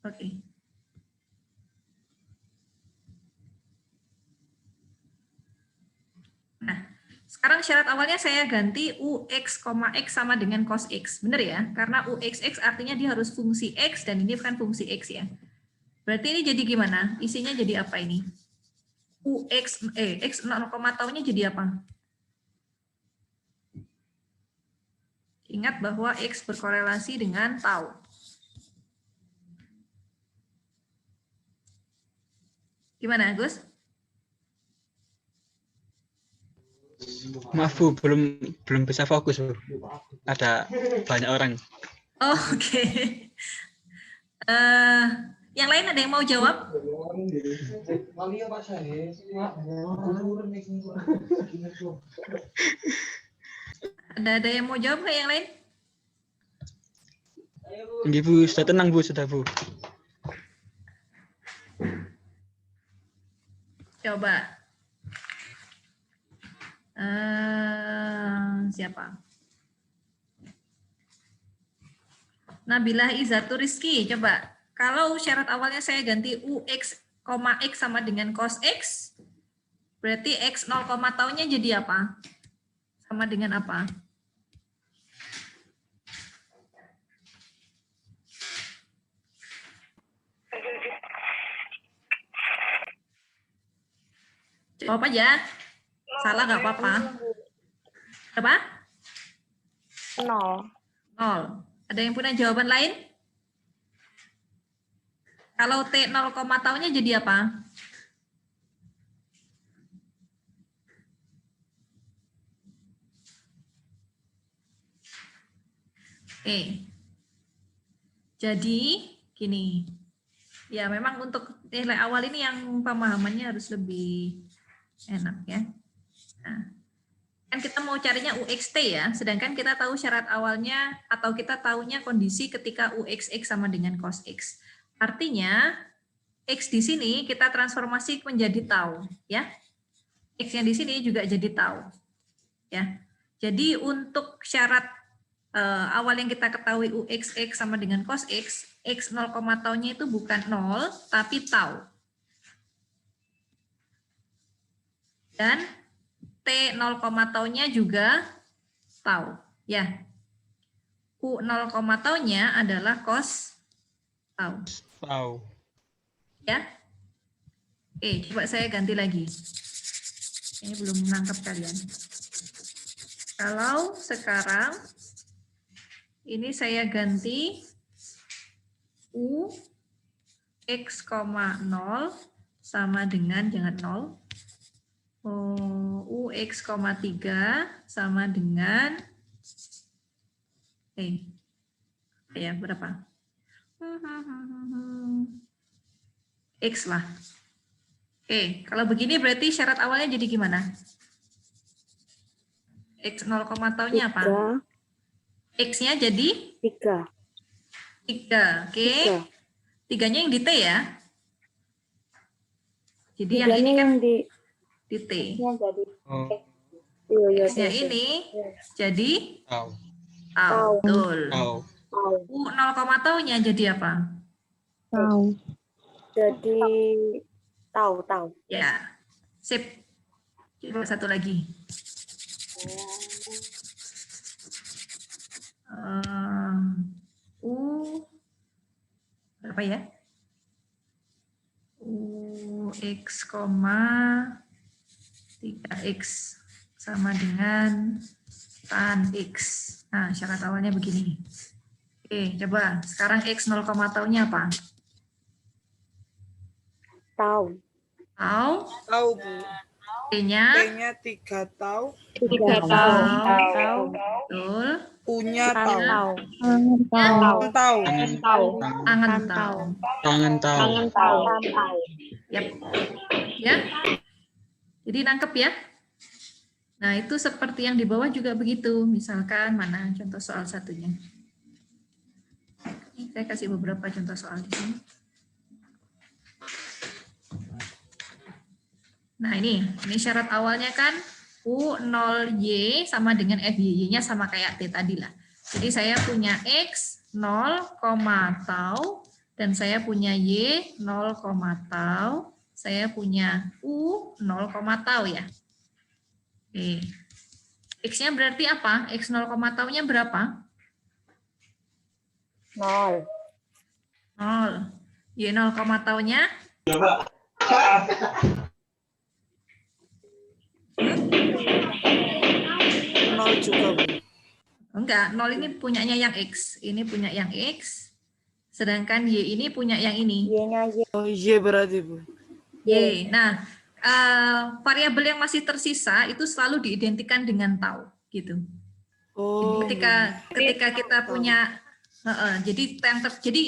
Oke. Nah, sekarang syarat awalnya saya ganti UX, X sama dengan cos X. Benar ya? Karena UXX artinya dia harus fungsi X dan ini bukan fungsi X ya. Berarti ini jadi gimana? Isinya jadi apa ini? X 0, taunya jadi apa? Ingat bahwa X berkorelasi dengan tau. Gimana, Gus? Maaf Bu, belum bisa fokus Bu. Ada banyak orang. Oh, oke. Yang lain ada yang mau jawab? Ada yang mau jawab nggak yang lain? Ini Bu, sudah tenang Bu, sudah Bu. Coba. Siapa? Nabilah Izzatu Rizky, coba. Kalau syarat awalnya saya ganti UX, X sama dengan cos X, berarti X 0, taunya jadi apa? Sama dengan apa? Jawab aja. Salah nggak apa-apa. Berapa? 0. 0. Ada yang punya jawaban lain? Kalau T 0, taunya jadi apa? Oke. Jadi, gini. Ya, memang untuk nilai awal ini yang pemahamannya harus lebih enak ya. Nah, kan kita mau carinya UXT ya, sedangkan kita tahu syarat awalnya atau kita tahunya kondisi ketika UXX sama dengan cos X. Artinya, X di sini kita transformasi menjadi tau ya. X yang di sini juga jadi tau ya. Jadi untuk syarat awal yang kita ketahui UXX sama dengan cos X, X 0, taunya itu bukan 0 tapi tau. Dan T 0, taunya juga tau ya. U 0, taunya adalah cos tau. Wow. Ya. Oke, coba saya ganti lagi. Ini belum menangkap kalian. Kalau sekarang ini saya ganti U X, 0 sama dengan jangan 0. UX, 3 sama dengan ya berapa? X lah. Oke, kalau begini berarti syarat awalnya jadi gimana? X 0, taunya apa? X-nya jadi? 3. 3, oke. 3-nya yang di T ya? Jadi yang ini kan di T. X-nya ini jadi? Tau. Betul. U 0, taunya jadi apa? Tau. Jadi tau. Ya, sip. Coba satu lagi. Berapa ya? UX, 3X sama dengan tan X. Nah, syarat awalnya begini. Oke, coba. Sekarang X 0, taunya apa? Tau. Tahu Bu. T-nya? T-nya 3 tahu. 3 tau. Betul. U-nya tahu. Tangan tahu. Yap. Ya. Jadi nangkep ya. Nah, itu seperti yang di bawah juga begitu. Misalkan mana contoh soal satunya. Saya kasih beberapa contoh soal di sini. Nah, ini syarat awalnya kan U0Y sama dengan FYY-nya sama kayak T tadi lah. Jadi saya punya X 0, tau Dan saya punya Y 0, tau. Saya punya U 0, tau ya. Oke. X-nya berarti apa? X 0, tau-nya berapa? 0. 0. Y 0, tau-nya? Nol juga, Bu. Enggak, 0 ini punyanya yang X. Ini punya yang X. Sedangkan Y ini punya yang ini. Y-nya Y. Oh, iya berarti, Bu. Y. Nah, variabel yang masih tersisa itu selalu diidentikan dengan tau, gitu. Oh, Jadi ketika kita punya, jadi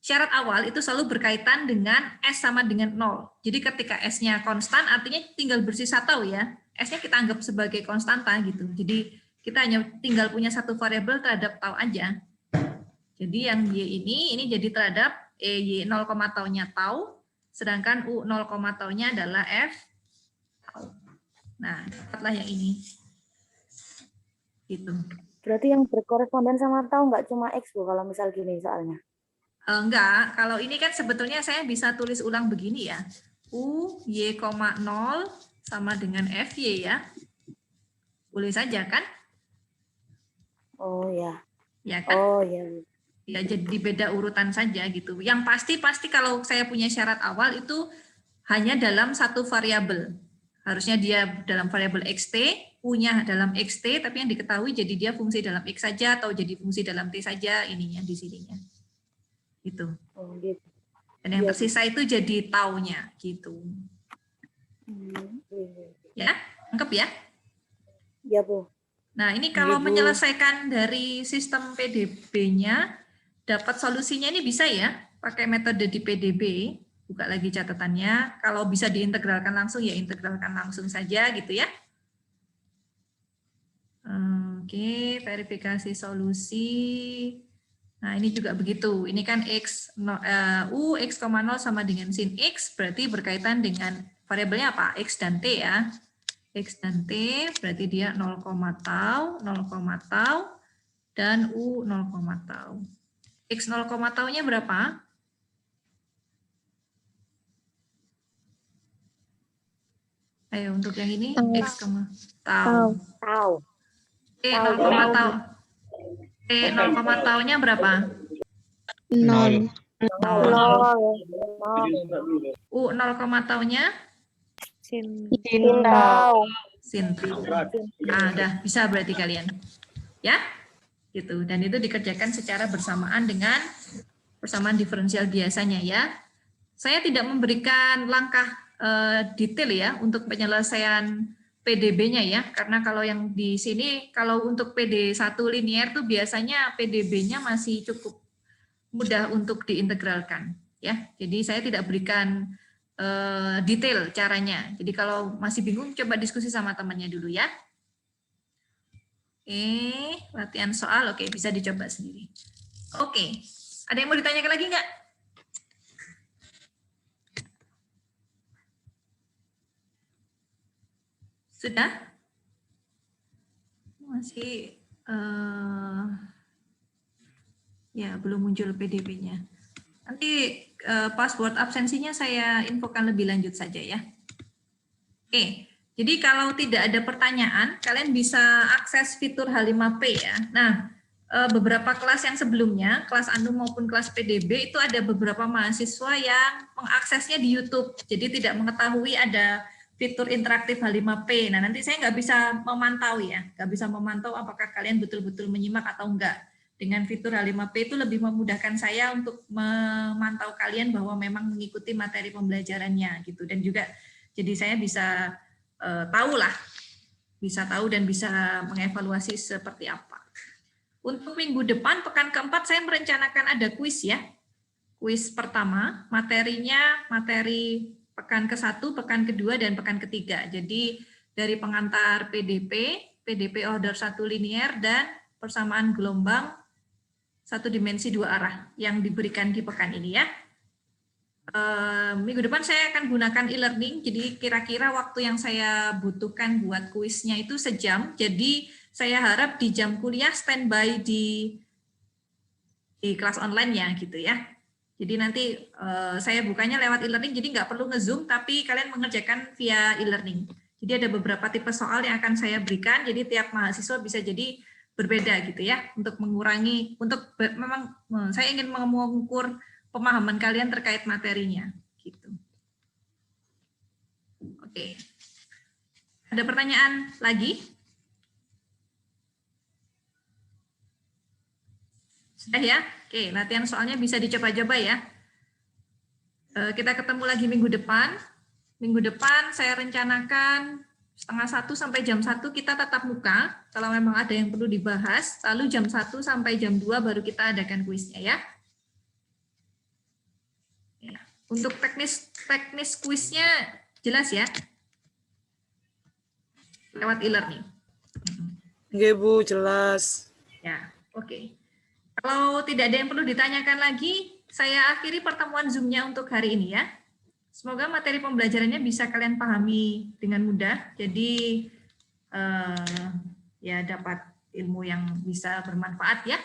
syarat awal itu selalu berkaitan dengan S sama dengan 0. Jadi ketika S-nya konstan, artinya tinggal bersisa tau ya. S-nya kita anggap sebagai konstanta gitu. Jadi kita hanya tinggal punya satu variabel terhadap tau aja. Jadi yang Y ini jadi terhadap Y 0, tau-nya tau, sedangkan U 0, tau-nya adalah F tau. Nah, dapatlah yang ini. Gitu. Berarti yang berkoresponden sama tau nggak cuma X, Bu, kalau misal gini soalnya. Enggak, kalau ini kan sebetulnya saya bisa tulis ulang begini ya. U, Y, 0 sama dengan FY ya. Boleh saja kan? Oh ya. Ya kan? Oh ya. Ya jadi beda urutan saja gitu. Yang pasti kalau saya punya syarat awal itu hanya dalam satu variabel. Harusnya dia dalam variabel xt, U-nya dalam xt, tapi yang diketahui jadi dia fungsi dalam x saja atau jadi fungsi dalam t saja ininya di sininya. Gitu. Oh gitu. Dan yang Iya, tersisa itu jadi taunya gitu. iya. Ya, lengkap ya? Iya, Bu. Nah, ini kalau Bu. menyelesaikan dari sistem PDB-nya, dapat solusinya ini bisa ya, pakai metode di PDB, buka lagi catatannya, kalau bisa diintegralkan langsung, ya integralkan langsung saja gitu ya. Oke, verifikasi solusi. Nah, ini juga begitu, ini kan U, X, 0 sama dengan sin X, berarti berkaitan dengan variabelnya apa? X dan T ya. X dan T berarti dia 0, tau, 0, tau, dan U 0, tau. X 0, tau-nya berapa? Ayo untuk yang ini X, tau. Tau. T 0, tau. T 0, tau-nya berapa? 0. U 0, tau-nya? Tau. Sin T. Nah, udah bisa berarti kalian. Ya? Gitu. Dan itu dikerjakan secara bersamaan dengan persamaan diferensial biasanya ya. Saya tidak memberikan langkah detail ya untuk penyelesaian PDB-nya ya, karena kalau yang di sini kalau untuk PD1 linear tuh biasanya PDB-nya masih cukup mudah untuk diintegralkan ya. Jadi saya tidak berikan detail caranya. Jadi kalau masih bingung coba diskusi sama temannya dulu ya. Oke, latihan soal. Oke, bisa dicoba sendiri. Oke, ada yang mau ditanyakan lagi nggak? Sudah? Masih, ya belum muncul PDB-nya. Nanti password absensinya saya infokan lebih lanjut saja ya. Oke. Jadi kalau tidak ada pertanyaan, kalian bisa akses fitur H5P ya. Nah, beberapa kelas yang sebelumnya, kelas Anu maupun kelas PDB itu ada beberapa mahasiswa yang mengaksesnya di YouTube. Jadi tidak mengetahui ada fitur interaktif H5P. Nah, nanti saya nggak bisa memantau ya, nggak bisa memantau apakah kalian betul-betul menyimak atau enggak. Dengan fitur H5P itu lebih memudahkan saya untuk memantau kalian bahwa memang mengikuti materi pembelajarannya gitu. Dan juga jadi saya bisa bisa tahu dan bisa mengevaluasi seperti apa. Untuk minggu depan, pekan keempat, saya merencanakan ada kuis ya. Kuis pertama, materinya materi pekan ke-1, pekan kedua, dan pekan ketiga. Jadi dari pengantar PDP, PDP order 1 linear, dan persamaan gelombang 1 dimensi 2 arah yang diberikan di pekan ini ya. Minggu depan saya akan gunakan e-learning, jadi kira-kira waktu yang saya butuhkan buat kuisnya itu sejam, jadi saya harap di jam kuliah standby di kelas online ya gitu ya. Jadi nanti saya bukanya lewat e-learning, jadi nggak perlu nge-zoom, tapi kalian mengerjakan via e-learning. Jadi ada beberapa tipe soal yang akan saya berikan, jadi tiap mahasiswa bisa jadi berbeda gitu ya, untuk mengurangi, memang saya ingin mengukur pemahaman kalian terkait materinya. Gitu. Oke. Ada pertanyaan lagi? Sudah ya? Oke, latihan soalnya bisa dicoba-coba ya. Kita ketemu lagi minggu depan. Minggu depan saya rencanakan 12:30 sampai jam 1 kita tatap muka. Kalau memang ada yang perlu dibahas, lalu jam 1 sampai jam 2 baru kita adakan kuisnya ya. Untuk teknis kuisnya jelas ya? Lewat e-learning. Nggih, Bu, jelas. Ya, oke. Kalau tidak ada yang perlu ditanyakan lagi, saya akhiri pertemuan Zoom-nya untuk hari ini ya. Semoga materi pembelajarannya bisa kalian pahami dengan mudah. Jadi ya dapat ilmu yang bisa bermanfaat ya.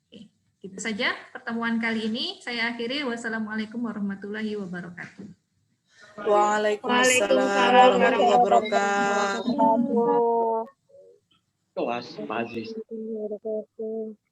Oke, itu saja pertemuan kali ini. Saya akhiri. Wassalamualaikum warahmatullahi wabarakatuh. Waalaikumsalam warahmatullahi wabarakatuh. Wabarakatuh. Kelas, Pak Aziz. Wabarakatuh.